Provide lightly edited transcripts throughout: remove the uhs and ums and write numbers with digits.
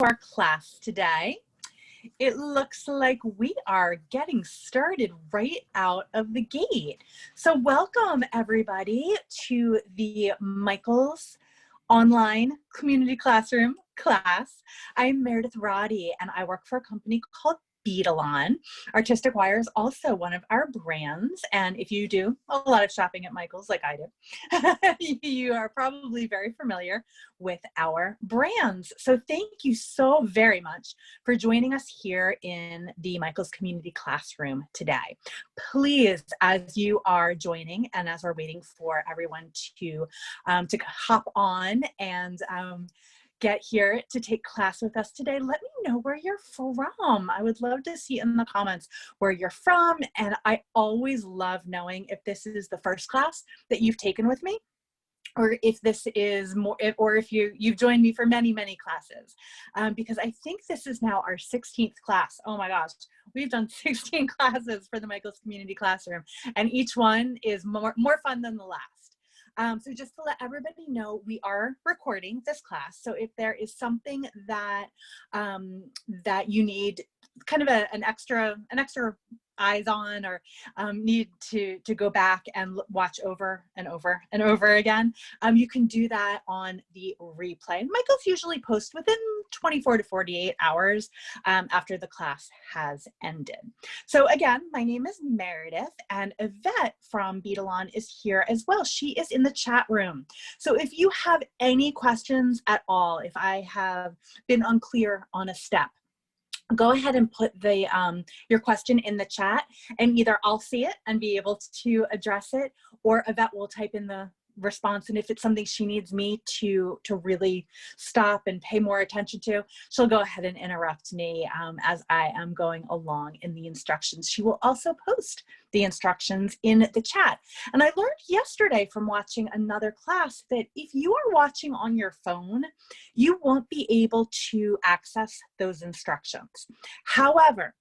our class today. It looks like we are getting started right out of the gate. So welcome everybody to the Michael's online community classroom class. I'm Meredith Roddy and I work for a company called Beadalon. Artistic Wire is also one of our brands, and if you do a lot of shopping at Michael's like I do, you are probably very familiar with our brands. So thank you so very much for joining us here in the Michael's Community Classroom today. Please, as you are joining and as we're waiting for everyone to hop on and get here to take class with us today, let me know where you're from. I would love to see in the comments where you're from, and I always love knowing if this is the first class that you've taken with me, or if this is more, or if you've joined me for many classes, because I think this is now our 16th class. Oh my gosh, we've done 16 classes for the Michael's Community Classroom, and each one is more fun than the last. So just to let everybody know, we are recording this class. So if there is something that that you need kind of an extra eyes on, or need to go back and watch over and over and over again, you can do that on the replay. Michael's usually posts within 24 to 48 hours after the class has ended. So again, my name is Meredith, and Yvette from Beadalon is here as well. She is in the chat room. So if you have any questions at all, if I have been unclear on a step, go ahead and put your question in the chat, and either I'll see it and be able to address it, or Yvette will type in the response, and if it's something she needs me to really stop and pay more attention to, she'll go ahead and interrupt me as I am going along in the instructions. She will also post the instructions in the chat. And I learned yesterday from watching another class that if you are watching on your phone, you won't be able to access those instructions. However,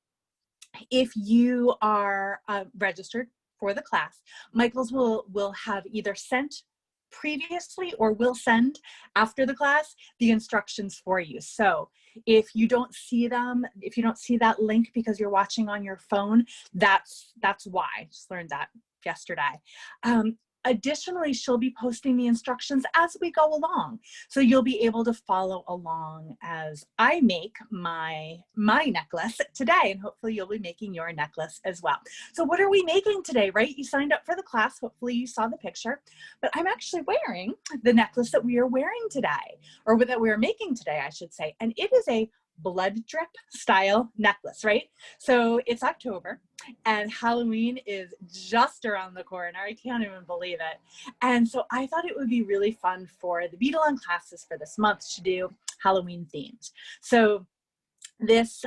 if you are registered for the class, Michael's will have either sent previously or will send after the class the instructions for you. So if you don't see them, if you don't see that link because you're watching on your phone, that's why. I just learned that yesterday. Additionally, she'll be posting the instructions as we go along. So you'll be able to follow along as I make my necklace today, and hopefully you'll be making your necklace as well. So what are we making today, right? You signed up for the class. Hopefully you saw the picture, but I'm actually wearing the necklace that we are wearing today, or that we're making today, I should say. And it is a blood drip style necklace, right? So it's October and Halloween is just around the corner. I can't even believe it. And so I thought it would be really fun for the Beadalon classes for this month to do Halloween themed. So this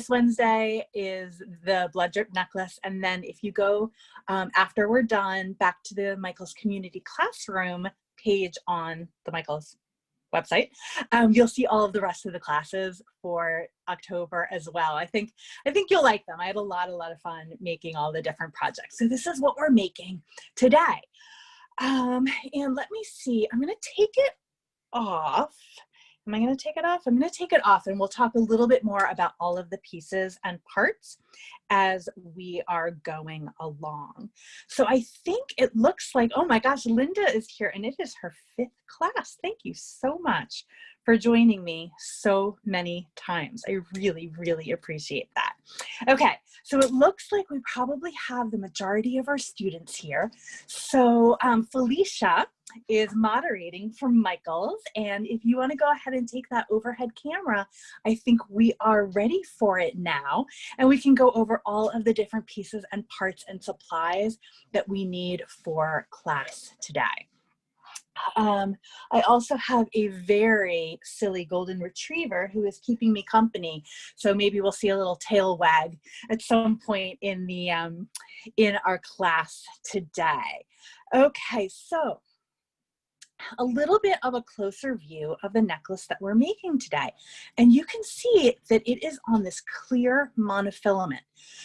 Wednesday is the blood drip necklace. And then if you go after we're done back to the Michael's Community Classroom page on the Michael's website, you'll see all of the rest of the classes for October as well. I think you'll like them. I had a lot of fun making all the different projects. So this is what we're making today. And let me see, I'm gonna take it off. Am I going to take it off? I'm going to take it off, and we'll talk a little bit more about all of the pieces and parts as we are going along. So I think it looks like, oh my gosh, Linda is here, and it is her 5th class. Thank you so much for joining me so many times. I really appreciate that. Okay, so it looks like we probably have the majority of our students here. So Felicia is moderating from Michael's, and if you want to go ahead and take that overhead camera, I think we are ready for it now, and we can go over all of the different pieces and parts and supplies that we need for class today. I also have a very silly golden retriever who is keeping me company, so maybe we'll see a little tail wag at some point in the in our class today. Okay, so a little bit of a closer view of the necklace that we're making today. And you can see that it is on this clear monofilament.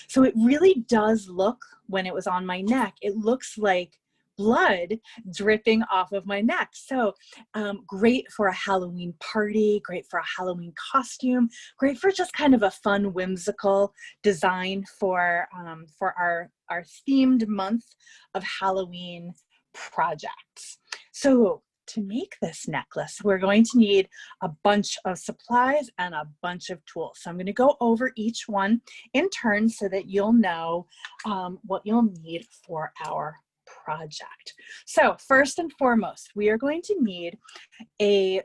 So it really does look, when it was on my neck, it looks like blood dripping off of my neck. So great for a Halloween party, great for a Halloween costume, great for just kind of a fun, whimsical design for our themed month of Halloween projects. So to make this necklace, we're going to need a bunch of supplies and a bunch of tools. So I'm going to go over each one in turn so that you'll know what you'll need for our project. So first and foremost, we are going to need a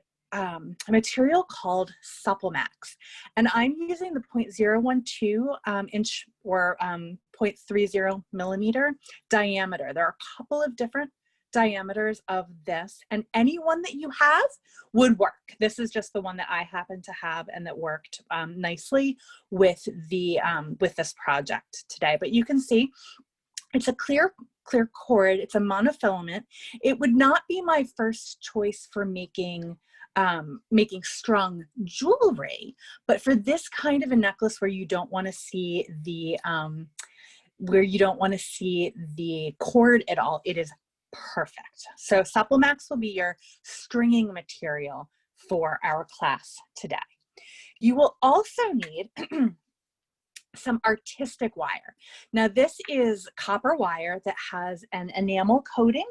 material called Supplemax, and I'm using the 0.012 inch or 0.30 millimeter diameter. There are a couple of different diameters of this, and any one that you have would work. This is just the one that I happen to have and that worked nicely with the with this project today. But you can see it's a clear cord. It's a monofilament. It would not be my first choice for making strung jewelry, but for this kind of a necklace where you don't want to see the cord at all, it is perfect. So Supplemax will be your stringing material for our class today. You will also need some artistic wire. Now this is copper wire that has an enamel coating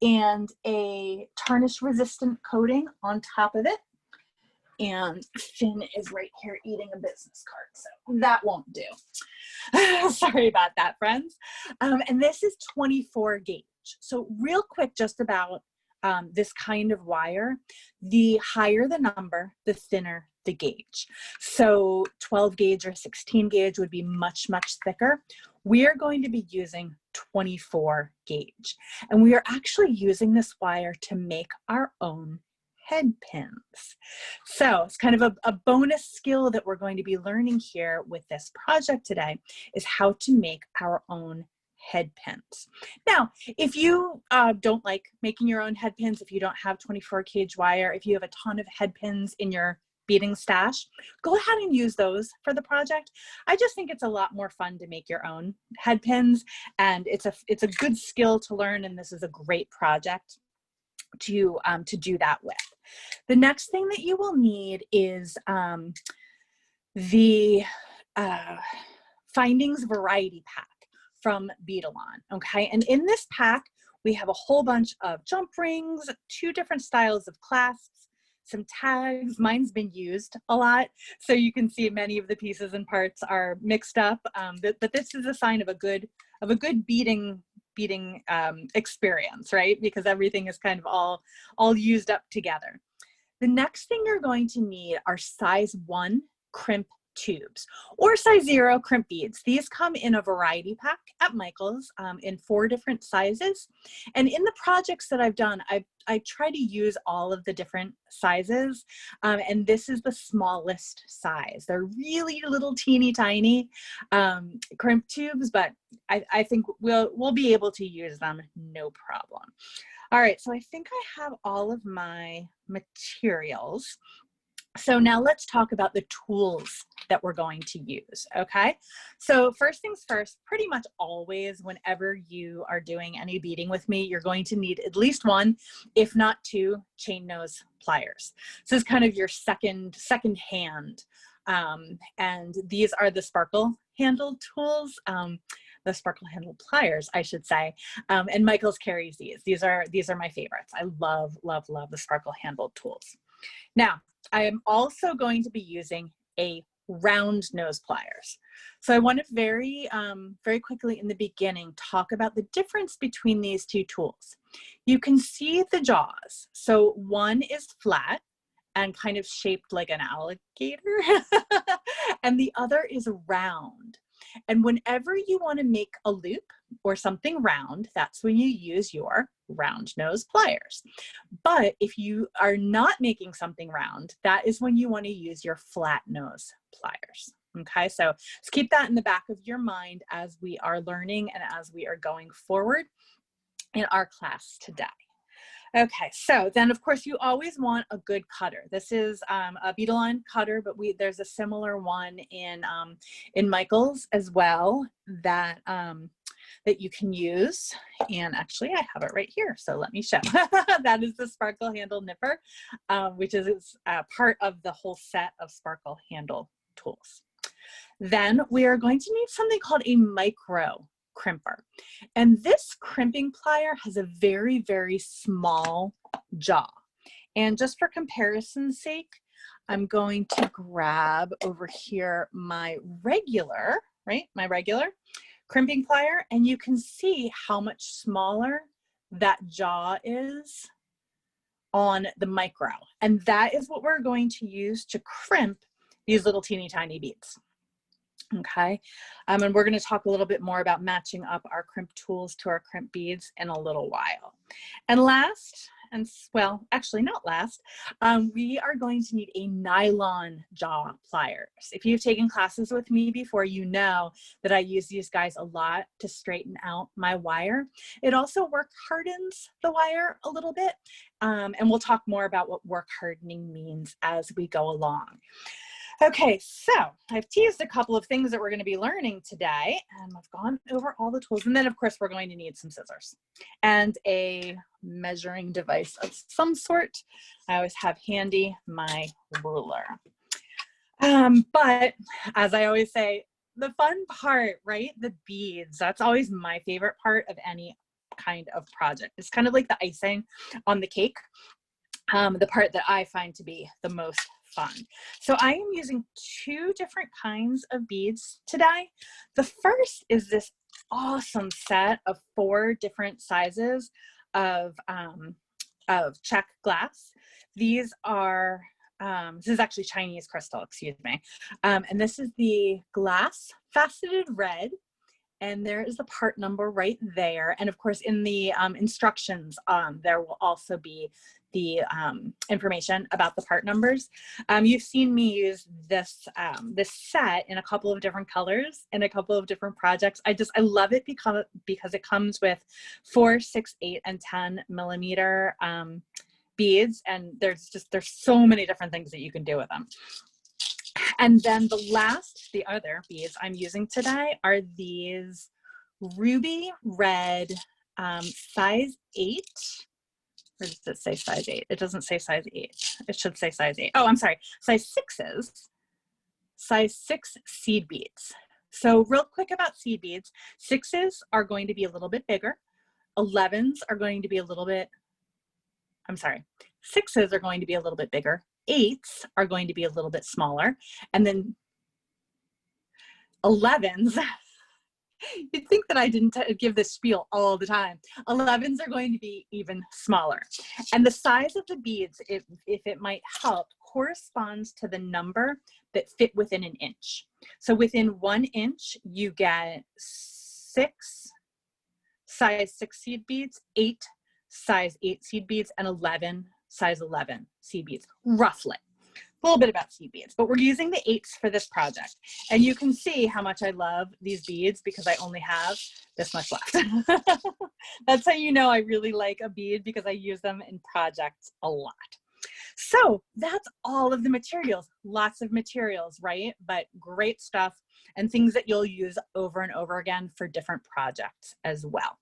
and a tarnish resistant coating on top of it. And Finn is right here eating a business card, so that won't do. Sorry about that, friends. And this is 24 gauge. So real quick, just about this kind of wire, the higher the number, the thinner the gauge. So 12 gauge or 16 gauge would be much, much thicker. We are going to be using 24 gauge. And we are actually using this wire to make our own head pins. So it's kind of a bonus skill that we're going to be learning here with this project today, is how to make our own head pins. Now, if you don't like making your own head pins, if you don't have 24 gauge wire, if you have a ton of head pins in your beading stash, go ahead and use those for the project. I just think it's a lot more fun to make your own head pins, and it's a good skill to learn, and this is a great project to do that with. The next thing that you will need is the Findings Variety Pack from Beadalon, okay? And in this pack, we have a whole bunch of jump rings, 2 different styles of clasps, some tags. Mine's been used a lot, so you can see many of the pieces and parts are mixed up, but this is a sign of a good beading experience, right? Because everything is kind of all used up together. The next thing you're going to need are size 1 crimp tubes or size 0 crimp beads. These come in a variety pack at Michael's in 4 different sizes. And in the projects that I've done, I try to use all of the different sizes, and this is the smallest size. They're really little teeny tiny crimp tubes, but I think we'll be able to use them no problem. All right, so I think I have all of my materials. So now let's talk about the tools that we're going to use, okay? So first things first, pretty much always whenever you are doing any beading with me, you're going to need at least 1, if not 2, chain nose pliers. So this is kind of your second hand. And these are the sparkle handled tools, the sparkle handled pliers, I should say. And Michael's carries these. These are my favorites. I love the sparkle handled tools. Now, I am also going to be using a round nose pliers. So I want to very quickly in the beginning talk about the difference between these 2 tools. You can see the jaws. So one is flat and kind of shaped like an alligator, and the other is round. And whenever you want to make a loop or something round, that's when you use your round nose pliers. But if you are not making something round, that is when you want to use your flat nose pliers. Okay, so just keep that in the back of your mind as we are learning and as we are going forward in our class today. Okay, so then of course you always want a good cutter. This is a Beadalon cutter, but there's a similar one in Michael's as well that that you can use. And actually I have it right here, so let me show. That is the sparkle handle nipper, which is part of the whole set of sparkle handle tools. Then we are going to need something called a micro crimper. And this crimping plier has a very, very small jaw. And just for comparison's sake, I'm going to grab over here my regular, my regular crimping plier, and you can see how much smaller that jaw is on the micro. And that is what we're going to use to crimp these little teeny tiny beads. Okay, and we're going to talk a little bit more about matching up our crimp tools to our crimp beads in a little while. And last, and well, actually not last, we are going to need a nylon jaw pliers. If you've taken classes with me before, you know that I use these guys a lot to straighten out my wire. It also work hardens the wire a little bit, and we'll talk more about what work hardening means as we go along. Okay, so I've teased a couple of things that we're going to be learning today, and I've gone over all the tools. And then, of course, we're going to need some scissors and a measuring device of some sort. I always have handy my ruler. But as I always say, the fun part, right? The beads, that's always my favorite part of any kind of project. It's kind of like the icing on the cake, the part that I find to be the most fun. So I am using two different kinds of beads today. The first is this awesome set of 4 different sizes of Czech glass. These are, this is actually Chinese crystal, excuse me. And this is the glass faceted red. And there is the part number right there. And of course, in the instructions, there will also be the information about the part numbers. You've seen me use this, this set in a couple of different colors in a couple of different projects. I love it because it comes with 4, 6, 8, and 10 millimeter beads. And there's so many different things that you can do with them. And then the other beads I'm using today are these ruby red size 8. Or does it say size 8? It doesn't say size 8. It should say size 8. Oh, I'm sorry. Size 6s. Size 6 seed beads. So real quick about seed beads. 6s are going to be a little bit bigger. 11s are going to be a little bit, I'm sorry. 6s are going to be a little bit bigger. 8s are going to be a little bit smaller. And then 11s, you'd think that I didn't give this spiel all the time. 11s are going to be even smaller. And the size of the beads, if it might help, corresponds to the number that fit within an inch. So within 1 inch, you get 6 size 6 seed beads, 8 size 8 seed beads, and 11 size 11 seed beads, roughly. A little bit about seed beads, but we're using the 8s for this project. And you can see how much I love these beads because I only have this much left. That's how you know I really like a bead, because I use them in projects a lot. So that's all of the materials, lots of materials, right? But great stuff and things that you'll use over and over again for different projects as well.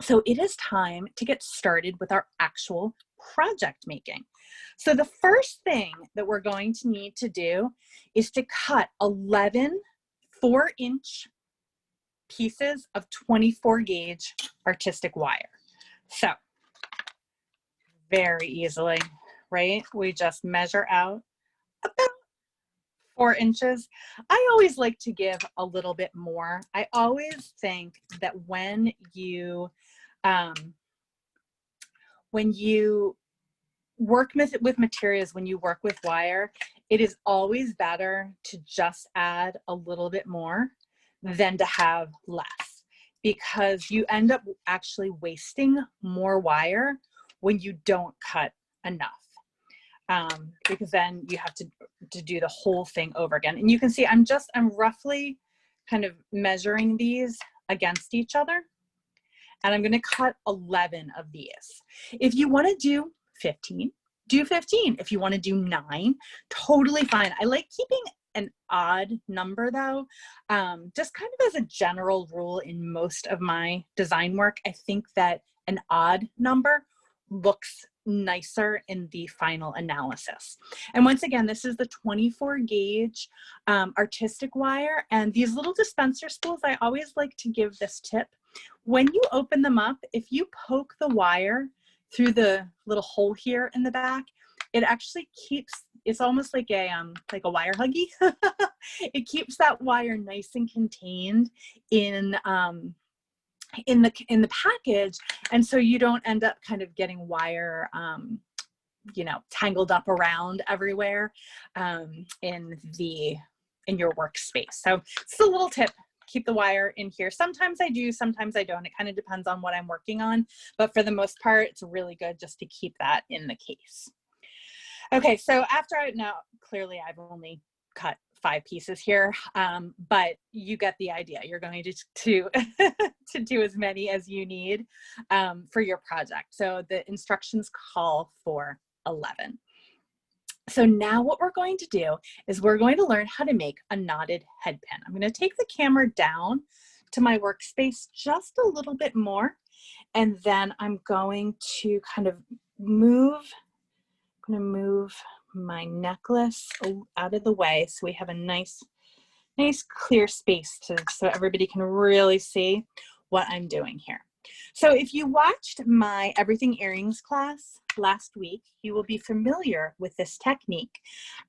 So it is time to get started with our actual project making. So the first thing that we're going to need to do is to cut 11 4-inch pieces of 24 gauge artistic wire. So very easily, right? We just measure out about 4 inches. I always like to give a little bit more. I always think that when you work with materials, when you work with wire, it is always better to just add a little bit more than to have less, because you end up actually wasting more wire when you don't cut enough. Because then you have to do the whole thing over again. And you can see I'm roughly kind of measuring these against each other. and I'm gonna cut 11 of these. If you wanna do 15, do 15. If you wanna do 9, totally fine. I like keeping an odd number though, just kind of as a general rule in most of my design work. I think that an odd number looks nicer in the final analysis. And once again, this is the 24 gauge artistic wire, and these little dispenser spools, I always like to give this tip. When you open them up, if you poke the wire through the little hole here in the back, it actually keeps, it's almost like a wire huggy. It keeps that wire nice and contained in the package, and so you don't end up kind of getting wire you know, tangled up around everywhere in your workspace. So it's a little tip. Keep the wire in here. Sometimes I do, sometimes I don't. It kind of depends on what I'm working on, but for the most part, it's really good just to keep that in the case. Okay, so after now clearly I've only cut 5 pieces here, but you get the idea. You're going to to do as many as you need for your project. So the instructions call for 11. So now what we're going to do is we're going to learn how to make a knotted head pin. I'm going to take the camera down to my workspace just a little bit more, and then I'm going to kind of move my necklace out of the way so we have a nice clear space so everybody can really see what I'm doing here. So if you watched my Everything Earrings class last week, you will be familiar with this technique.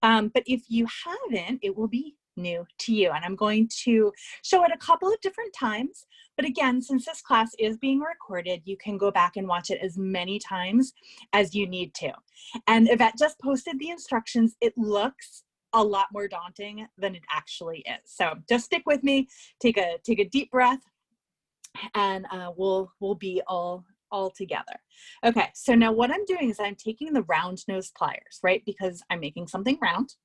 But if you haven't, it will be new to you. And I'm going to show it a couple of different times. But again, since this class is being recorded, you can go back and watch it as many times as you need to. And Yvette just posted the instructions. It looks a lot more daunting than it actually is. So just stick with me, take a deep breath, and we'll be all together. Okay, so now what I'm doing is I'm taking the round nose pliers, right? Because I'm making something round.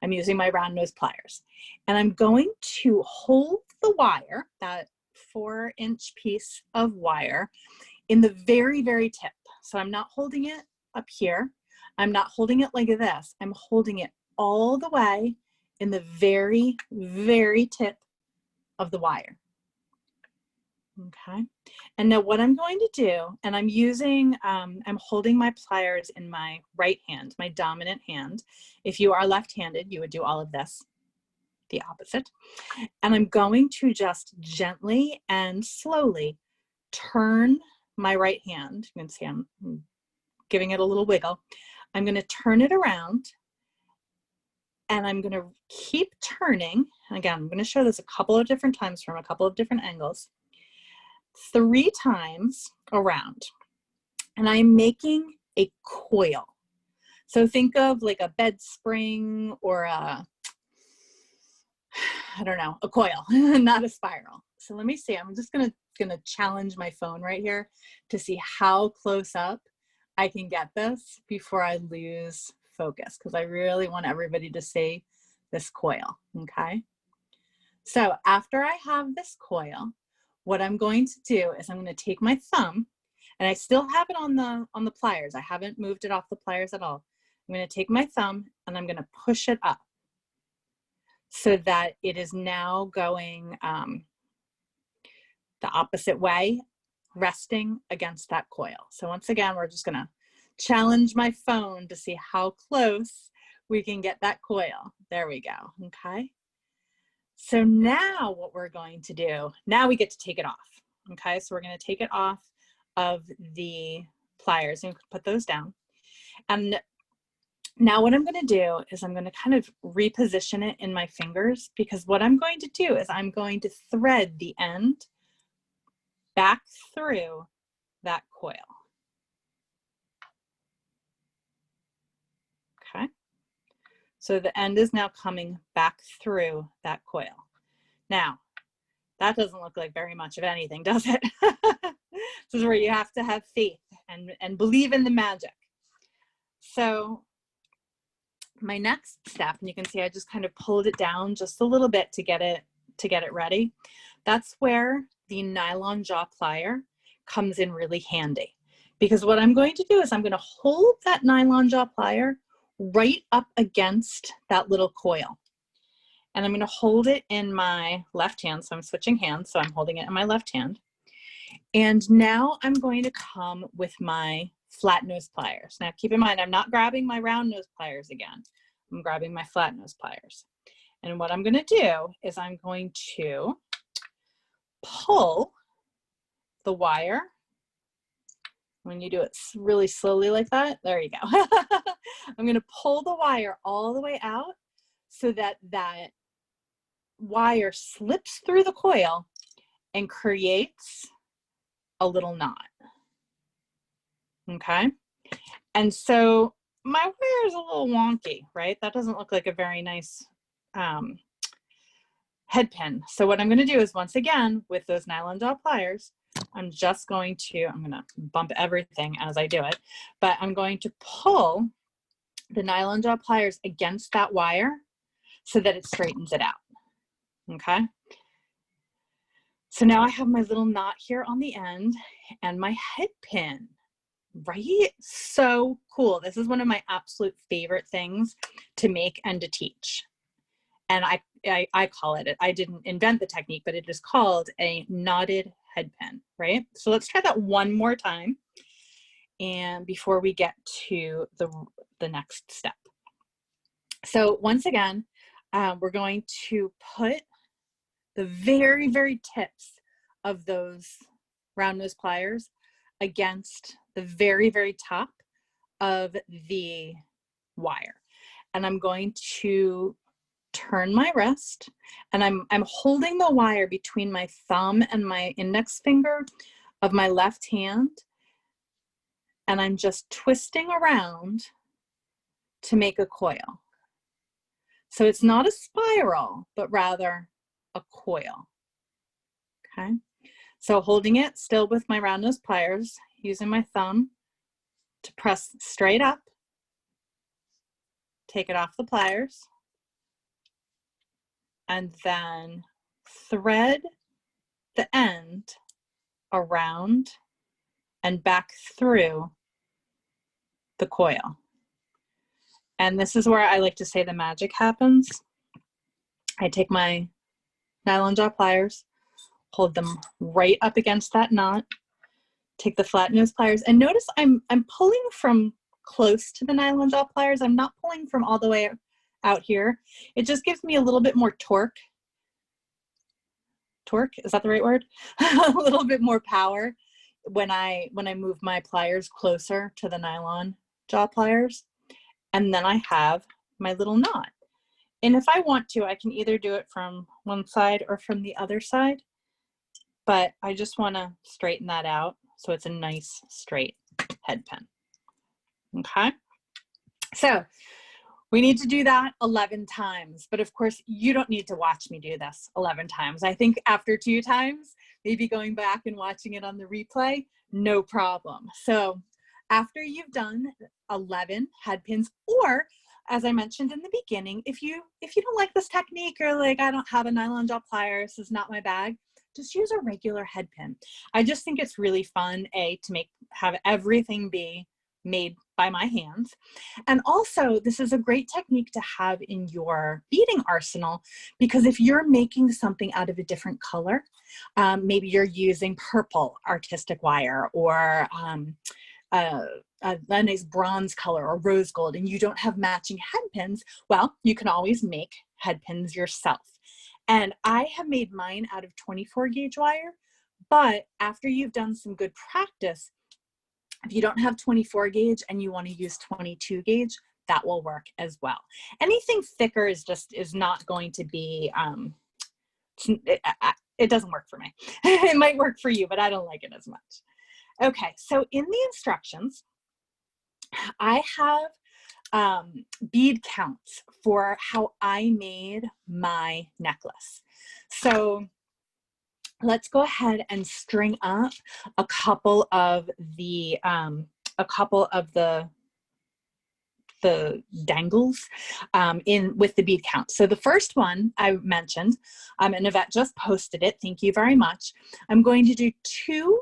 I'm using my round nose pliers. And I'm going to hold the wire, that 4-inch piece of wire, in the very, very tip. So I'm not holding it up here. I'm not holding it like this. I'm holding it all the way in the very, very tip of the wire. Okay, and now what I'm going to do, and I'm using, I'm holding my pliers in my right hand, my dominant hand. If you are left-handed, you would do all of this, the opposite. And I'm going to just gently and slowly turn my right hand. You can see I'm giving it a little wiggle. I'm going to turn it around, and I'm going to keep turning. Again, I'm going to show this a couple of different times from a couple of different angles. 3 times around, and I'm making a coil. So think of like a bed spring or I don't know, a coil, not a spiral. So let me see, I'm just gonna challenge my phone right here to see how close up I can get this before I lose focus, because I really want everybody to see this coil, okay? So after I have this coil, what I'm going to do is I'm going to take my thumb, and I still have it on the pliers. I haven't moved it off the pliers at all. I'm going to take my thumb and I'm going to push it up so that it is now going the opposite way, resting against that coil. So once again, we're just going to challenge my phone to see how close we can get that coil. There we go. Okay. So now what we're going to do, now we get to take it off. Okay, so we're going to take it off of the pliers and put those down. And now what I'm going to do is I'm going to kind of reposition it in my fingers, because what I'm going to do is I'm going to thread the end back through that coil. Okay. So the end is now coming back through that coil. Now, that doesn't look like very much of anything, does it? This is where you have to have faith and believe in the magic. So my next step, and you can see I just kind of pulled it down just a little bit to get it ready. That's where the nylon jaw plier comes in really handy, because what I'm going to do is I'm going to hold that nylon jaw plier right up against that little coil. And I'm going to hold it in my left hand. So I'm switching hands. So I'm holding it in my left hand. And now I'm going to come with my flat nose pliers. Now keep in mind, I'm not grabbing my round nose pliers again. I'm grabbing my flat nose pliers. And what I'm going to do is I'm going to pull the wire. When you do it really slowly like that, there you go. I'm going to pull the wire all the way out so that that wire slips through the coil and creates a little knot. Okay. And so my wire is a little wonky, right? That doesn't look like a very nice head pin. So what I'm going to do is, once again, with those nylon jaw pliers, I'm just going to, I'm going to bump everything as I do it, but I'm going to pull the nylon jaw pliers against that wire so that it straightens it out. Okay. So now I have my little knot here on the end and my head pin, right? So cool. This is one of my absolute favorite things to make and to teach. And I call it, I didn't invent the technique, but it is called a knotted head pin, right? So let's try that one more time. And before we get to the next step. So once again, we're going to put the very, very tips of those round nose pliers against the very, very top of the wire. And I'm going to turn my wrist, and I'm holding the wire between my thumb and my index finger of my left hand, and I'm just twisting around to make a coil. So it's not a spiral, but rather a coil. Okay, so holding it still with my round nose pliers, using my thumb to press straight up, take it off the pliers, and then thread the end around and back through the coil. And this is where I like to say the magic happens. I take my nylon jaw pliers, hold them right up against that knot, take the flat nose pliers, and notice I'm pulling from close to the nylon jaw pliers. I'm not pulling from all the way out here. It just gives me a little bit more torque. Torque, is that the right word? A little bit more power when I move my pliers closer to the nylon jaw pliers. And then I have my little knot. And if I want to, I can either do it from one side or from the other side, but I just want to straighten that out so it's a nice straight head pin. Okay, so we need to do that 11 times, but of course you don't need to watch me do this 11 times. I think after 2 times, maybe going back and watching it on the replay, no problem. So after you've done 11 head pins, or as I mentioned in the beginning, if you don't like this technique, or like, I don't have a nylon jaw plier, this is not my bag, just use a regular head pin. I just think it's really fun, to have everything be made by my hands. And also, this is a great technique to have in your beading arsenal, because if you're making something out of a different color, maybe you're using purple artistic wire, or a nice bronze color or rose gold, and you don't have matching head pins, well, you can always make head pins yourself. And I have made mine out of 24 gauge wire, but after you've done some good practice, if you don't have 24 gauge and you want to use 22 gauge, that will work as well. Anything thicker is not going to be, it doesn't work for me. It might work for you, but I don't like it as much. Okay, so in the instructions, I have bead counts for how I made my necklace. So let's go ahead and string up a couple of the dangles with the bead count. So the first one I mentioned, and Yvette just posted it. Thank you very much. I'm going to do 2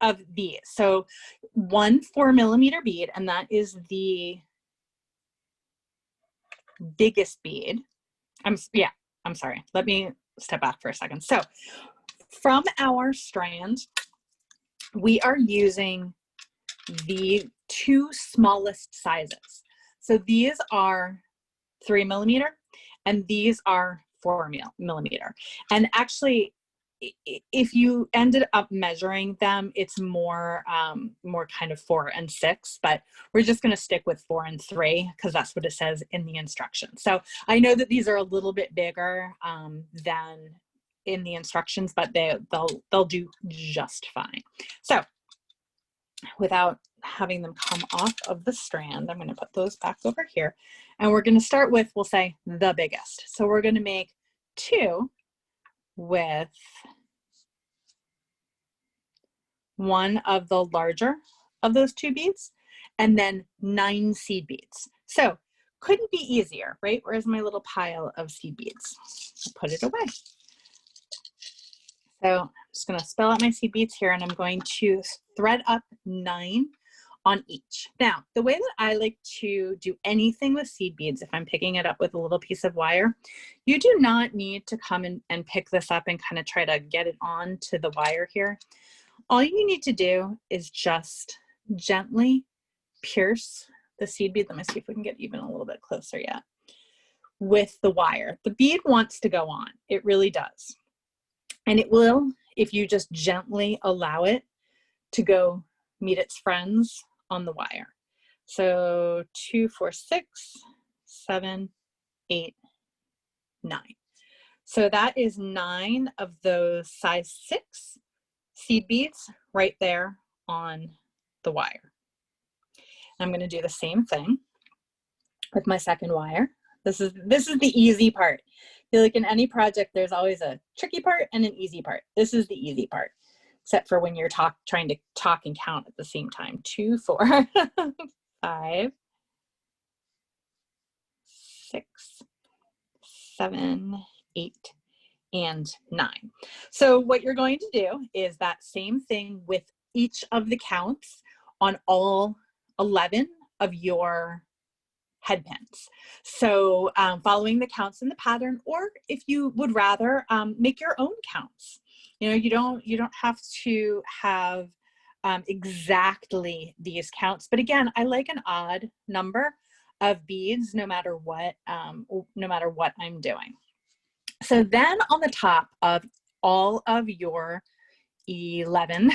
of these. So one 4mm bead, and that is the biggest bead. I'm sorry. Let me step back for a second. So from our strand, we are using the two smallest sizes. So these are 3mm and these are 4mm. And actually, if you ended up measuring them, it's more more kind of 4 and 6, but we're just going to stick with 4 and 3 because that's what it says in the instructions. So I know that these are a little bit bigger than in the instructions, but they'll do just fine. So without having them come off of the strand, I'm going to put those back over here, and we're going to start with, we'll say, the biggest. So we're going to make 2 with one of the larger of those 2 beads, and then 9 seed beads. So couldn't be easier, right? Where's my little pile of seed beads? I'll put it away. So I'm just going to spell out my seed beads here, and I'm going to thread up 9 on each. Now, the way that I like to do anything with seed beads, if I'm picking it up with a little piece of wire, you do not need to come in and pick this up and kind of try to get it on to the wire here. All you need to do is just gently pierce the seed bead. Let me see if we can get even a little bit closer yet with the wire. The bead wants to go on. It really does. And it will if you just gently allow it to go meet its friends on the wire. So 2, 4, 6, 7, 8, 9. So that is 9 of those size 6 seed beads right there on the wire. I'm going to do the same thing with my second wire. This is the easy part. I feel like in any project, there's always a tricky part and an easy part. This is the easy part, except for when you're trying to talk and count at the same time. 2, 4, 5, 6, 7, 8, and 9. So what you're going to do is that same thing with each of the counts on all 11 of your headpins. So following the counts in the pattern, or if you would rather make your own counts. You know, you don't have to have exactly these counts, but again, I like an odd number of beads no matter what I'm doing. So then on the top of all of your 11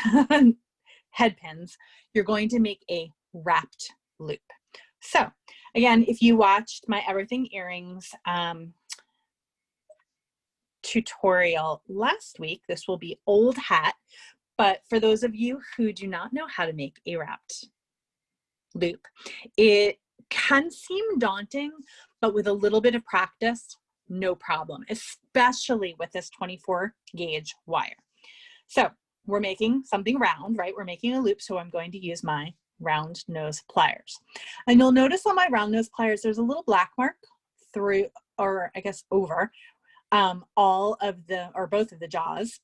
headpins, you're going to make a wrapped loop. So again, if you watched my Everything Earrings tutorial last week, this will be old hat, but for those of you who do not know how to make a wrapped loop, it can seem daunting, but with a little bit of practice, no problem, especially with this 24 gauge wire. So we're making something round, right? We're making a loop, so I'm going to use my round nose pliers. And you'll notice on my round nose pliers, there's a little black mark through, or I guess over, all of the, or both of the jaws.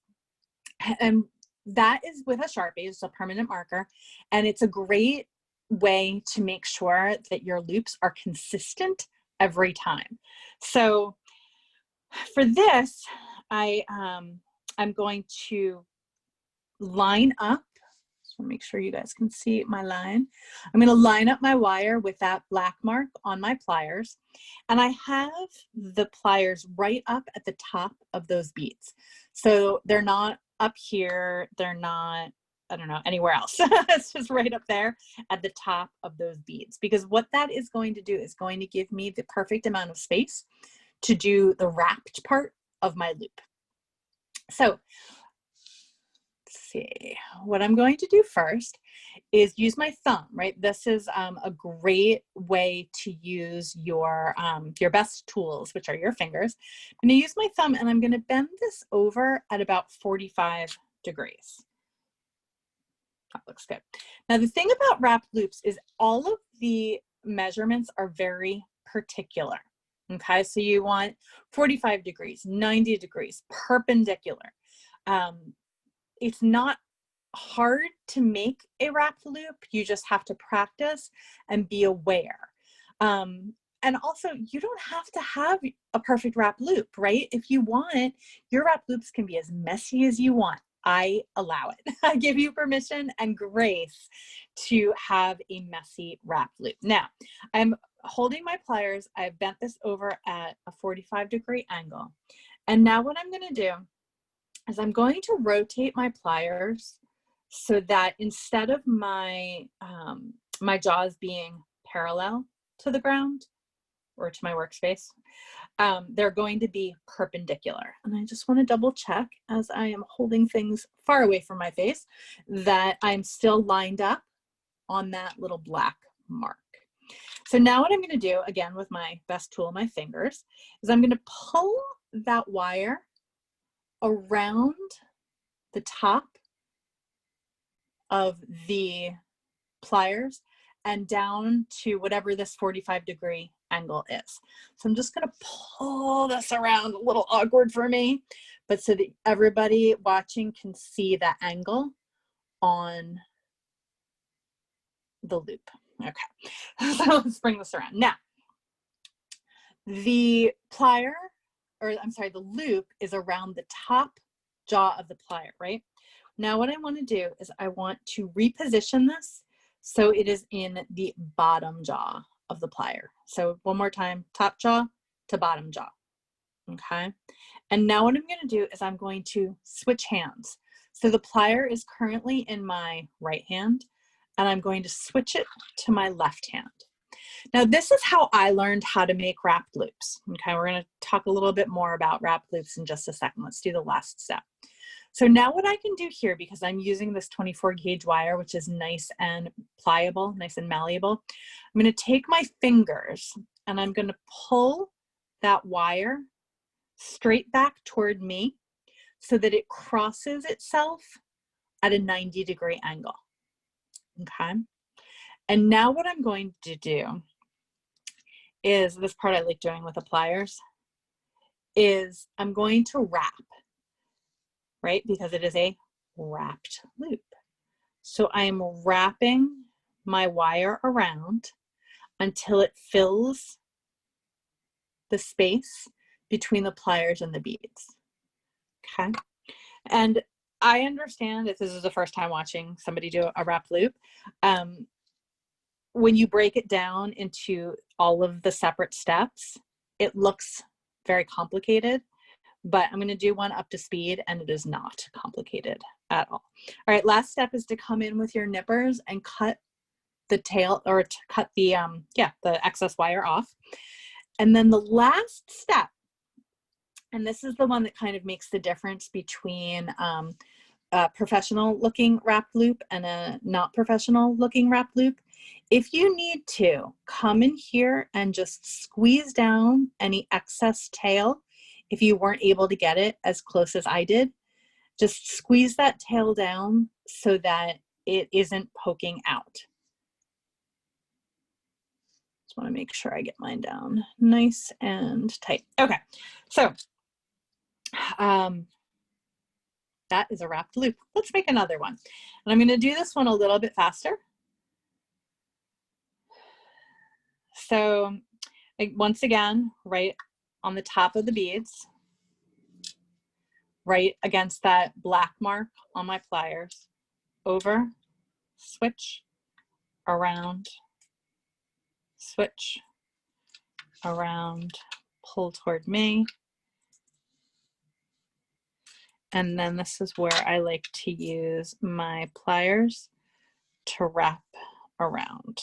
And that is with a Sharpie, it's a permanent marker. And it's a great way to make sure that your loops are consistent every time. So for this, I'm going to line up. So make sure you guys can see my line. I'm going to line up my wire with that black mark on my pliers. And I have the pliers right up at the top of those beads. So they're not up here. They're not, I don't know, anywhere else. It's just right up there at the top of those beads. Because what that is going to do is going to give me the perfect amount of space to do the wrapped part of my loop. So see, what I'm going to do first is use my thumb, right? This is a great way to use your best tools, which are your fingers. I'm going to use my thumb and I'm going to bend this over at about 45 degrees. That looks good. Now, the thing about wrapped loops is all of the measurements are very particular. Okay, so you want 45 degrees, 90 degrees, perpendicular. It's not hard to make a wrapped loop. You just have to practice and be aware. And also, you don't have to have a perfect wrap loop, right? If you want, your wrap loops can be as messy as you want. I allow it. I give you permission and grace to have a messy wrap loop. Now, I'm holding my pliers. I've bent this over at a 45-degree angle. And now what I'm going to do is I'm going to rotate my pliers so that instead of my, my jaws being parallel to the ground, or to my workspace, they're going to be perpendicular. And I just want to double check, as I am holding things far away from my face, that I'm still lined up on that little black mark. So now what I'm going to do, again with my best tool, my fingers, is I'm going to pull that wire around the top of the pliers and down to whatever this 45-degree angle is. So I'm just going to pull this around, a little awkward for me, but so that everybody watching can see that angle on the loop. Okay, so let's bring this around. Now, the plier, or I'm sorry, the loop is around the top jaw of the plier, right? Now what I want to do is I want to reposition this so it is in the bottom jaw of the plier. So one more time, top jaw to bottom jaw, okay? And now what I'm going to do is I'm going to switch hands. So the plier is currently in my right hand, and I'm going to switch it to my left hand. Now this is how I learned how to make wrapped loops, okay? We're going to talk a little bit more about wrapped loops in just a second. Let's do the last step. So now what I can do here, because I'm using this 24 gauge wire, which is nice and pliable, nice and malleable, I'm going to take my fingers and I'm going to pull that wire straight back toward me so that it crosses itself at a 90-degree angle. Okay. And now what I'm going to do is, this part I like doing with the pliers, is I'm going to wrap, right? Because it is a wrapped loop. So I am wrapping my wire around until it fills the space between the pliers and the beads. Okay. And I understand if this is the first time watching somebody do a wrap loop, when you break it down into all of the separate steps, it looks very complicated, but I'm going to do one up to speed and it is not complicated at all. All right, last step is to come in with your nippers and cut the tail, or to cut the the excess wire off. And then the last step, and this is the one that kind of makes the difference between a professional looking wrap loop and a not professional looking wrap loop. If you need to, come in here and just squeeze down any excess tail. If you weren't able to get it as close as I did, just squeeze that tail down so that it isn't poking out. Just want to make sure I get mine down nice and tight. Okay, so that is a wrapped loop. Let's make another one. And I'm going to do this one a little bit faster. So once again, right on the top of the beads, right against that black mark on my pliers, over, switch, around, switch, around, pull toward me. And then this is where I like to use my pliers to wrap around.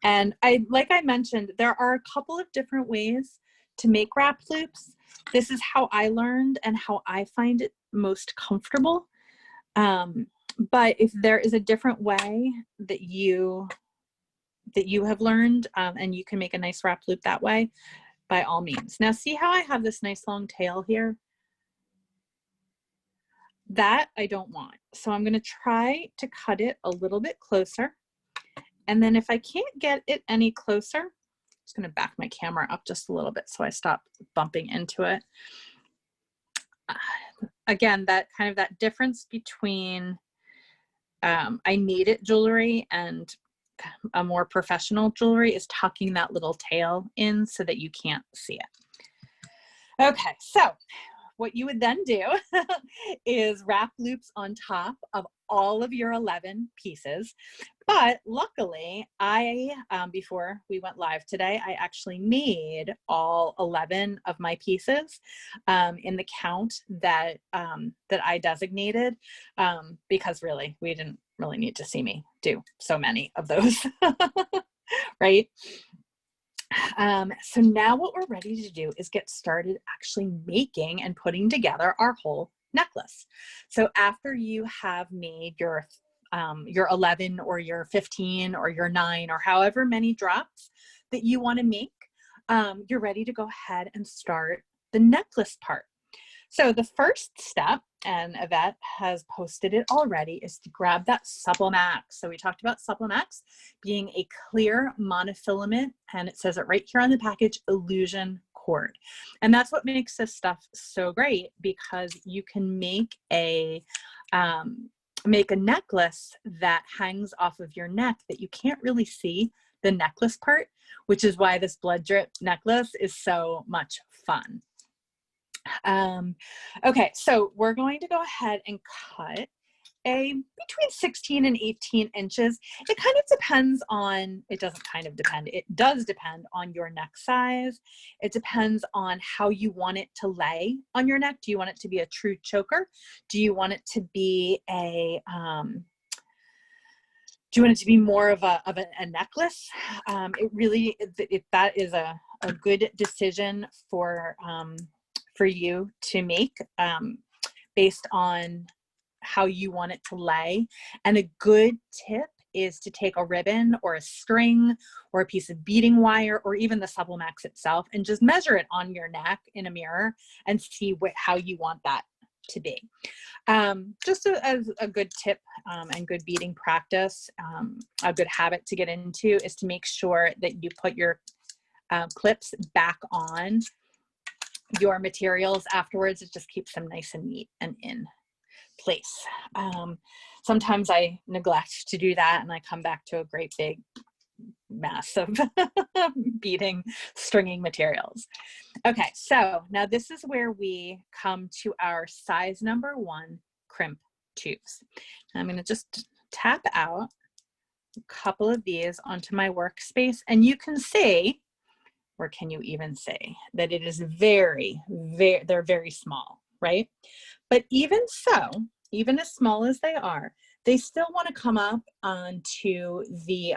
And like I mentioned, there are a couple of different ways to make wrap loops. This is how I learned and how I find it most comfortable. But if there is a different way that you have learned and you can make a nice wrap loop that way, by all means. Now see how I have this nice long tail here? That I don't want. So I'm going to try to cut it a little bit closer. And then if I can't get it any closer, I'm just going to back my camera up just a little bit so I stop bumping into it. again, that kind of that difference between I need it jewelry and a more professional jewelry is tucking that little tail in so that you can't see it. Okay, so what you would then do is wrap loops on top of all of your 11 pieces. But luckily, before we went live today, I actually made all 11 of my pieces in the count that I designated, because really, we didn't really need to see me do so many of those, right? So now what we're ready to do is get started actually making and putting together our whole necklace. So after you have made your 11 or your 15 or your 9 or however many drops that you want to make, you're ready to go ahead and start the necklace part. So the first step, and Yvette has posted it already, is to grab that Supplemax. So we talked about Supplemax being a clear monofilament, and it says it right here on the package, illusion cord. And that's what makes this stuff so great, because you can make a necklace that hangs off of your neck that you can't really see the necklace part, which is why this blood drip necklace is so much fun. Okay, so we're going to go ahead and cut between 16 and 18 inches. It kind of depends on, it doesn't kind of depend, it does depend on your neck size. It depends on how you want it to lay on your neck. Do you want it to be a true choker? Do you want it to be do you want it to be more of a necklace? That is a good decision for you to make based on how you want it to lay. And a good tip is to take a ribbon or a string or a piece of beading wire or even the Supplemax itself and just measure it on your neck in a mirror and see how you want that to be. Just as a good tip and good beading practice, a good habit to get into is to make sure that you put your clips back on your materials afterwards. It just keeps them nice and neat and in place. Sometimes I neglect to do that and I come back to a great big mess of beading, stringing materials. Okay, so now this is where we come to our size number 1 crimp tubes. I'm going to just tap out a couple of these onto my workspace, and you can see, or can you even say, that it is they're very small, right? But even so, even as small as they are, they still want to come up onto the,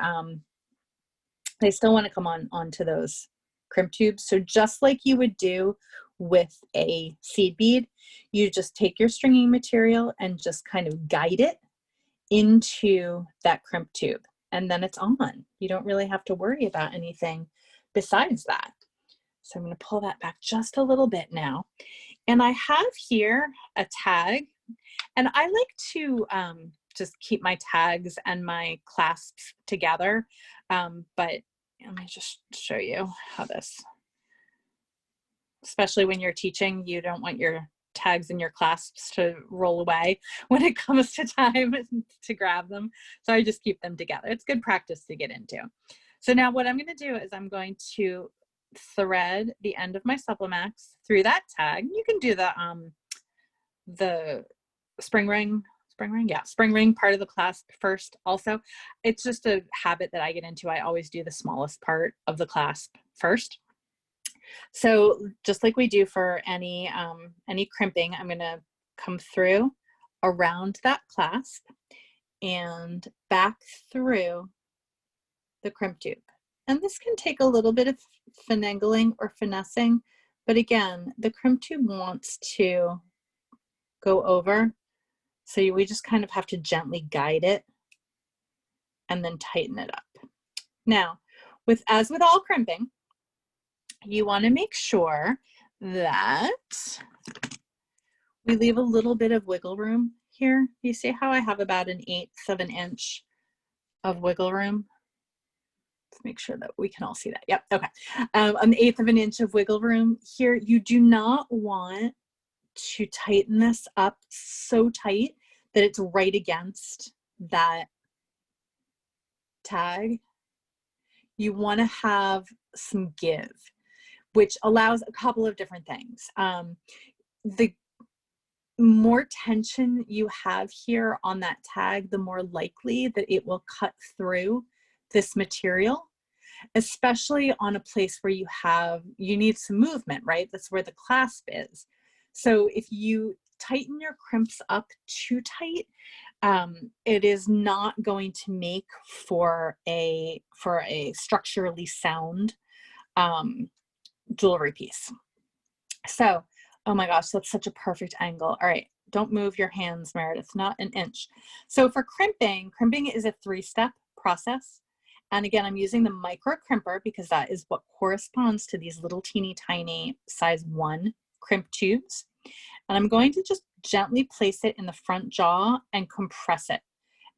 they still want to come onto those crimp tubes. So just like you would do with a seed bead, you just take your stringing material and just kind of guide it into that crimp tube, and then it's on. You don't really have to worry about anything besides that. So I'm going to pull that back just a little bit now. And I have here a tag, and I like to just keep my tags and my clasps together. But let me just show you how this, especially when you're teaching, you don't want your tags and your clasps to roll away when it comes to time to grab them. So I just keep them together. It's good practice to get into. So now what I'm going to do is I'm going to thread the end of my Supplemax through that tag. You can do the spring ring part of the clasp first. Also, it's just a habit that I get into. I always do the smallest part of the clasp first. So just like we do for any crimping, I'm going to come through around that clasp and back through the crimp tube. And this can take a little bit of finagling or finessing, but again, the crimp tube wants to go over. So we just kind of have to gently guide it and then tighten it up. Now, as with all crimping, you want to make sure that we leave a little bit of wiggle room here. You see how I have about 1/8 of an inch of wiggle room? Let's make sure that we can all see that. Yep, okay. 1/8 of an inch of wiggle room here. You do not want to tighten this up so tight that it's right against that tag. You want to have some give, which allows a couple of different things. The more tension you have here on that tag, the more likely that it will cut through this material, especially on a place where you need some movement, right? That's where the clasp is. So if you tighten your crimps up too tight, it is not going to make for a structurally sound jewelry piece. So, oh my gosh, that's such a perfect angle. All right, don't move your hands, Meredith, not an inch. So for crimping is a 3-step process. And again, I'm using the micro crimper because that is what corresponds to these little teeny tiny size 1 crimp tubes. And I'm going to just gently place it in the front jaw and compress it.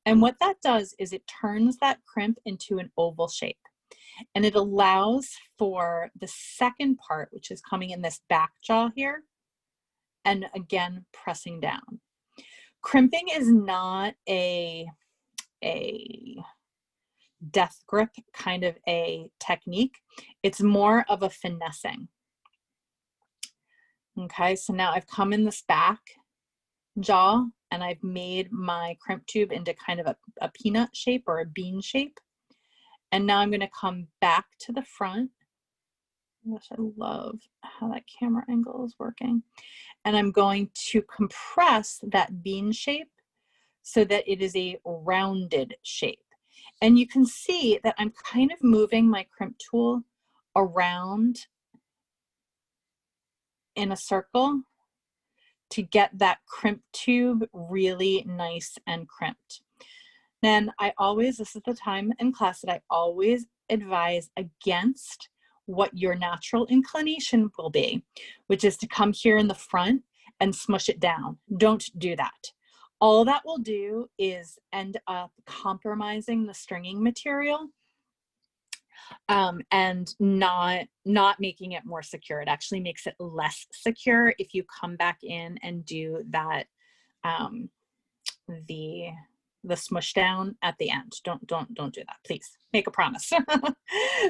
And what that does is it turns that crimp into an oval shape. And it allows for the second part, which is coming in this back jaw here, and again, pressing down. Crimping is not a death grip kind of a technique. It's more of a finessing. Okay, so now I've come in this back jaw and I've made my crimp tube into kind of a peanut shape or a bean shape. And now I'm going to come back to the front. Gosh, I love how that camera angle is working. And I'm going to compress that bean shape so that it is a rounded shape. And you can see that I'm kind of moving my crimp tool around in a circle to get that crimp tube really nice and crimped. Then this is the time in class that I always advise against what your natural inclination will be, which is to come here in the front and smush it down. Don't do that. All that will do is end up compromising the stringing material and not making it more secure. It actually makes it less secure if you come back in and do that, the smush down at the end. Don't do that, please. Make a promise.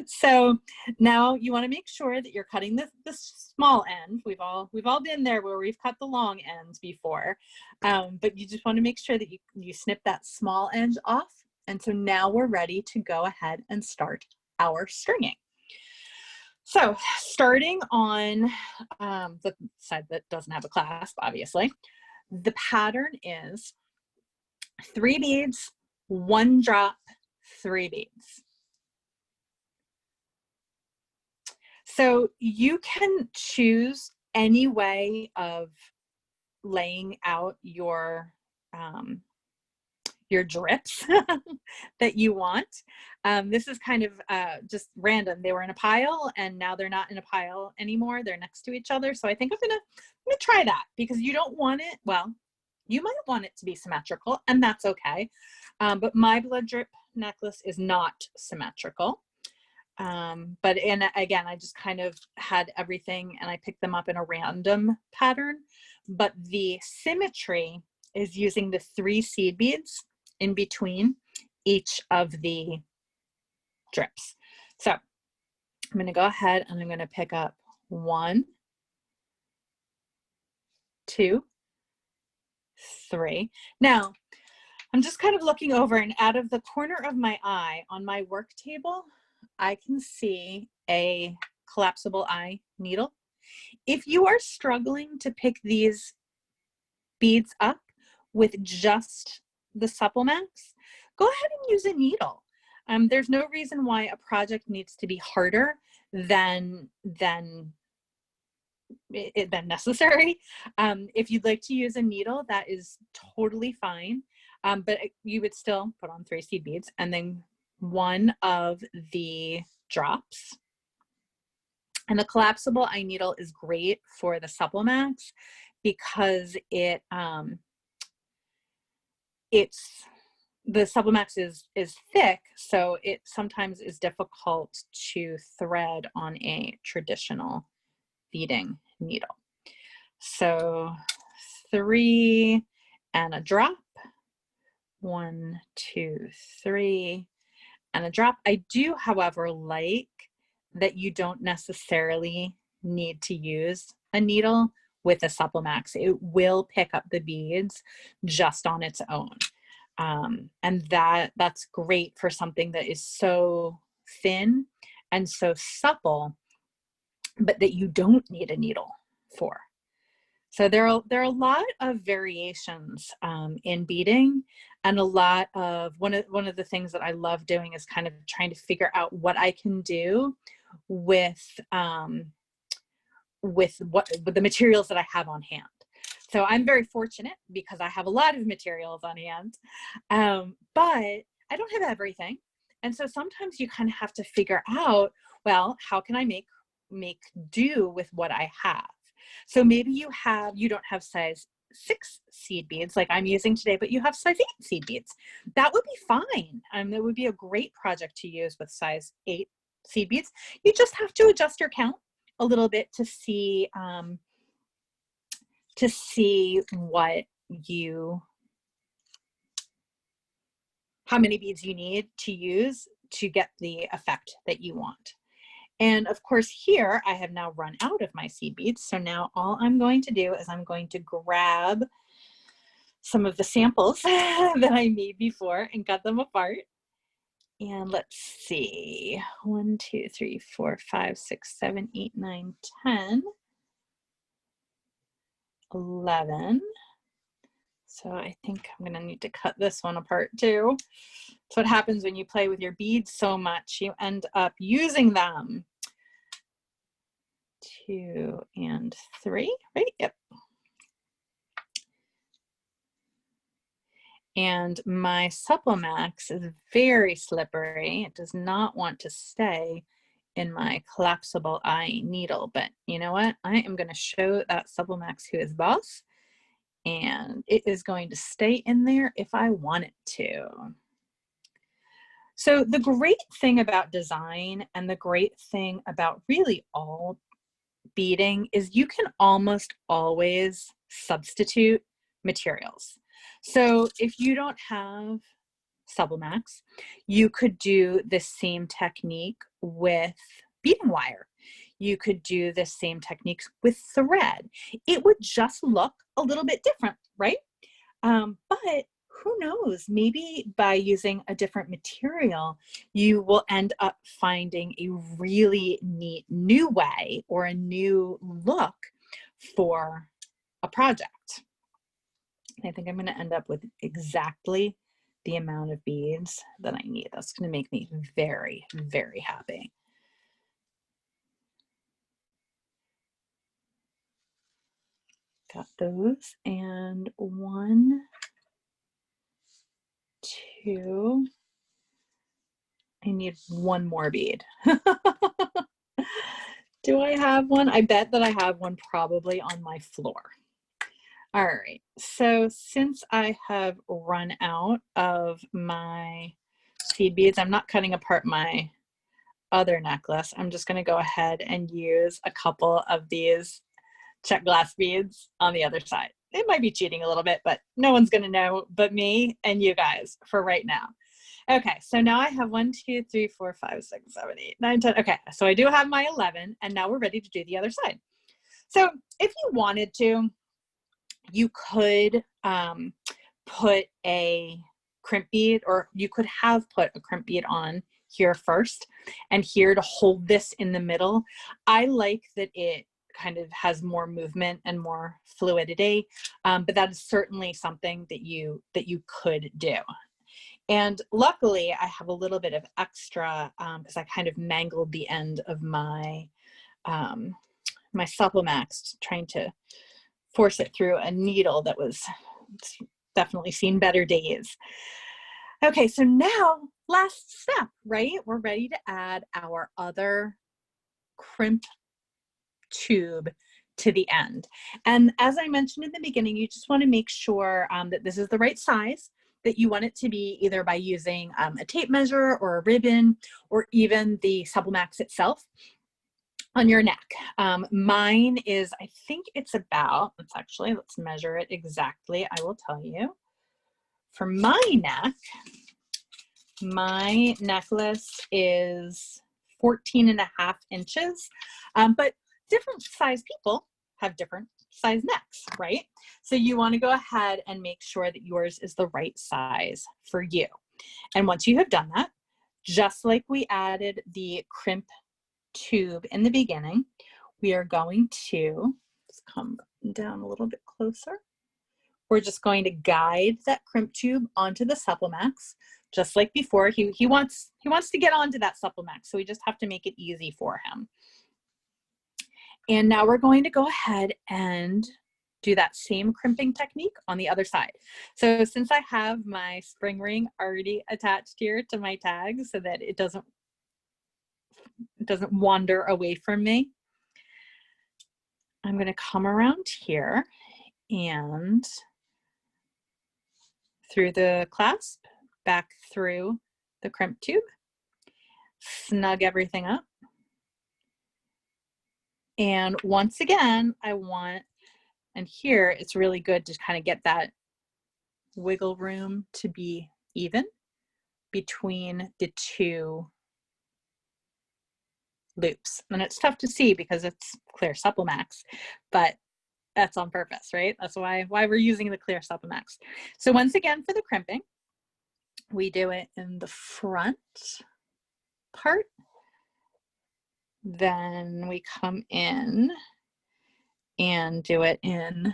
So now you want to make sure that you're cutting the small end. We've all been there where we've cut the long ends before, but you just want to make sure that you snip that small end off. And so now we're ready to go ahead and start our stringing. So starting on the side that doesn't have a clasp, obviously, the pattern is 3 beads, 1 drop, 3 beads. So you can choose any way of laying out your drips that you want. This is kind of just random. They were in a pile and now they're not in a pile anymore. They're next to each other. So I think I'm gonna try that because you don't want it, well, you might want it to be symmetrical and that's okay. But my blood drip necklace is not symmetrical. But again, I just kind of had everything and I picked them up in a random pattern, but the symmetry is using the 3 seed beads in between each of the drips. So I'm going to go ahead and I'm going to pick up 1, 2, 3. Now I'm just kind of looking over and out of the corner of my eye on my work table, I can see a collapsible eye needle. If you are struggling to pick these beads up with just the Supplemax, go ahead and use a needle. There's no reason why a project needs to be harder than necessary. If you'd like to use a needle, that is totally fine. But you would still put on 3 seed beads and then 1 of the drops. And the collapsible eye needle is great for the Supplemax because the Supplemax is thick, so it sometimes is difficult to thread on a traditional beading needle. So 3 and a drop. 1, 2, 3 and a drop. I do, however, like that you don't necessarily need to use a needle with a Supplemax. It will pick up the beads just on its own. And that's great for something that is so thin and so supple, but that you don't need a needle for. So there are a lot of variations in beading, and a lot of one of the things that I love doing is kind of trying to figure out what I can do with the materials that I have on hand. So I'm very fortunate because I have a lot of materials on hand, but I don't have everything. And so sometimes you kind of have to figure out, well, how can I make do with what I have? So maybe you don't have size 6 seed beads like I'm using today, but you have size 8 seed beads. That would be fine. That would be a great project to use with size 8 seed beads. You just have to adjust your count a little bit to see how many beads you need to use to get the effect that you want. And of course here I have now run out of my seed beads. So now all I'm going to do is I'm going to grab some of the samples that I made before and cut them apart. And let's see, 1, 2, 3, 4, 5, 6, 7, 8, 9, 10, 11. So I think I'm gonna need to cut this one apart too. That's what happens when you play with your beads so much. You end up using them. 2 and 3, right? Yep. And my Supplemax is very slippery. It does not want to stay in my collapsible eye needle, but you know what? I am going to show that Supplemax who is boss, and it is going to stay in there if I want it to. So the great thing about design and the great thing about really all beading is you can almost always substitute materials. So if you don't have Supplemax, you could do the same technique with beading wire. You could do the same techniques with thread. It would just look a little bit different, right? But who knows, maybe by using a different material, you will end up finding a really neat new way or a new look for a project. I think I'm going to end up with exactly the amount of beads that I need. That's going to make me very, very happy. Got those, and 1, 2, I need one more bead. Do I have one? I bet that I have one probably on my floor. All right, so since I have run out of my seed beads, I'm not cutting apart my other necklace. I'm just going to go ahead and use a couple of these Czech glass beads on the other side. It might be cheating a little bit, but no one's going to know but me and you guys for right now. Okay, so now I have 1, 2, 3, 4, 5, 6, 7, 8, 9, 10. Okay, so I do have my 11, and now we're ready to do the other side. So if you wanted to, you could put a crimp bead, or you could have put a crimp bead on here first and here to hold this in the middle. I like that it kind of has more movement and more fluidity, but that is certainly something that you could do. And luckily I have a little bit of extra because I kind of mangled the end of my my Supplemax trying to force it through a needle that was definitely seen better days. Okay, so now last step, right? We're ready to add our other crimp tube to the end. And as I mentioned in the beginning, you just want to make sure that this is the right size, that you want it to be either by using a tape measure or a ribbon or even the Supplemax itself. on your neck. Mine is, I think it's about, let's measure it exactly. I will tell you. For my neck, my necklace is 14.5 inches, but different size people have different size necks, right? So you want to go ahead and make sure that yours is the right size for you. And once you have done that, just like we added the crimp tube in the beginning, we are going to just come down a little bit closer. We're just going to guide that crimp tube onto the Supplemax, just like before. He wants to get onto that Supplemax, so we just have to make it easy for him. And now we're going to go ahead and do that same crimping technique on the other side. So since I have my spring ring already attached here to my tag so that it doesn't wander away from me, I'm going to come around here and through the clasp, back through the crimp tube, snug everything up. And once again, and here it's really good to kind of get that wiggle room to be even between the two loops. And it's tough to see because it's clear Supplemax, but that's on purpose, right? That's why we're using the clear Supplemax. So once again, for the crimping, we do it in the front part. Then we come in and do it in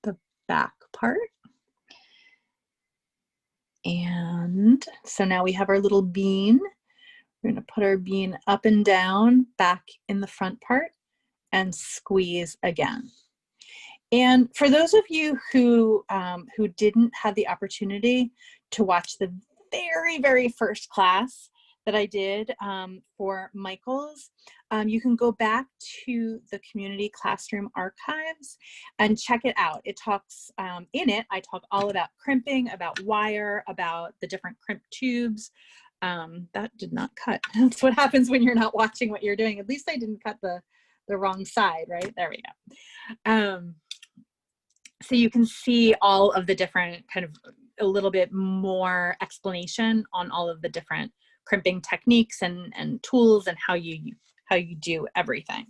the back part. And so now we have our little bean. We're going to put our bean up and down back in the front part and squeeze again. And for those of you who didn't have the opportunity to watch the very, very first class that I did for Michael's, you can go back to the community classroom archives and check it out. It talks, in it, I talk all about crimping, about wire, about the different crimp tubes. That did not cut. That's what happens when you're not watching what you're doing. At least I didn't cut the wrong side, right? There we go. So you can see all of the different kind of a little bit more explanation on all of the different crimping techniques and tools and how you do everything.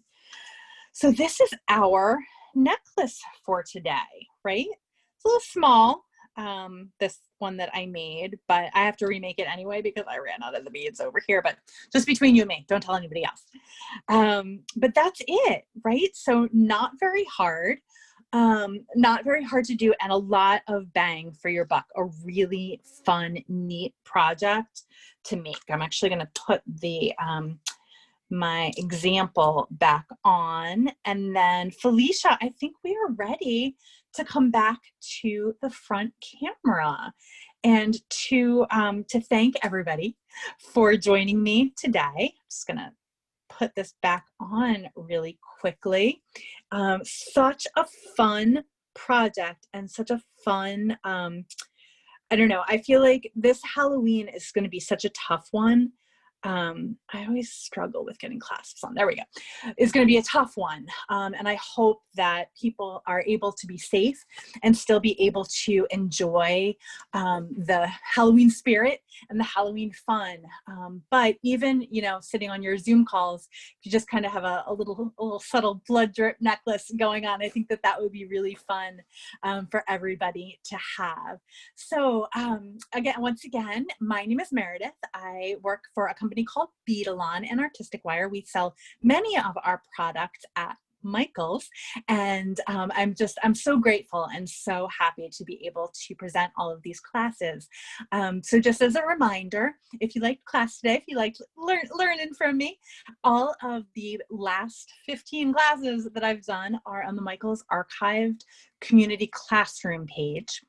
So this is our necklace for today, right? It's a little small, this one that I made, but I have to remake it anyway because I ran out of the beads over here, but just between you and me, don't tell anybody else. But that's it, right? So not very hard. Not very hard to do, and a lot of bang for your buck. A really fun, neat project to make. I'm actually going to put the my example back on, and then Felicia, I think we are ready to come back to the front camera and to thank everybody for joining me today. I'm just going to put this back on really quickly. Such a fun project and such a fun, I don't know, I feel like this Halloween is going to be such a tough one. I always struggle with getting clasps on. There we go. It's going to be a tough one. And I hope that people are able to be safe and still be able to enjoy the Halloween spirit and the Halloween fun. But even, you know, sitting on your Zoom calls, if you just kind of have a little subtle blood drip necklace going on, I think that would be really fun for everybody to have. So once again, my name is Meredith. I work for a company called Beadalon and Artistic Wire. We sell many of our products at Michael's, and I'm so grateful and so happy to be able to present all of these classes. So just as a reminder, if you liked class today, if you liked learning from me, all of the last 15 classes that I've done are on the Michael's archived community classroom page.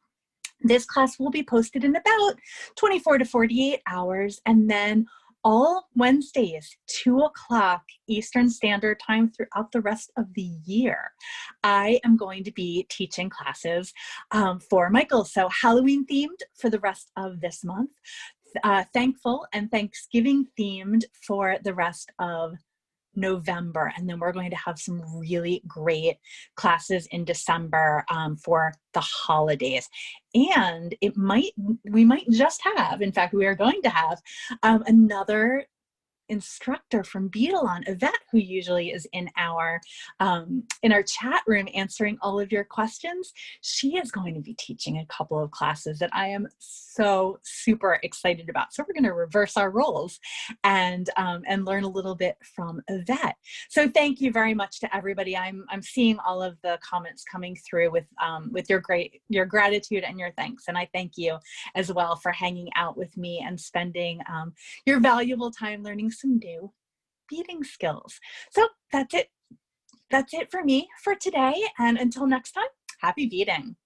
This class will be posted in about 24 to 48 hours, and then all Wednesdays, 2 o'clock Eastern Standard Time throughout the rest of the year, I am going to be teaching classes for Michael. So Halloween themed for the rest of this month, thankful and Thanksgiving themed for the rest of November, and then we're going to have some really great classes in December for the holidays. And we might just have, in fact, we are going to have another instructor from Beadalon, Yvette, who usually is in our chat room answering all of your questions. She is going to be teaching a couple of classes that I am so super excited about. So we're going to reverse our roles and learn a little bit from Yvette. So thank you very much to everybody. I'm seeing all of the comments coming through with your gratitude and your thanks, and I thank you as well for hanging out with me and spending your valuable time learning some new beading skills. So that's it. That's it for me for today. And until next time, happy beading.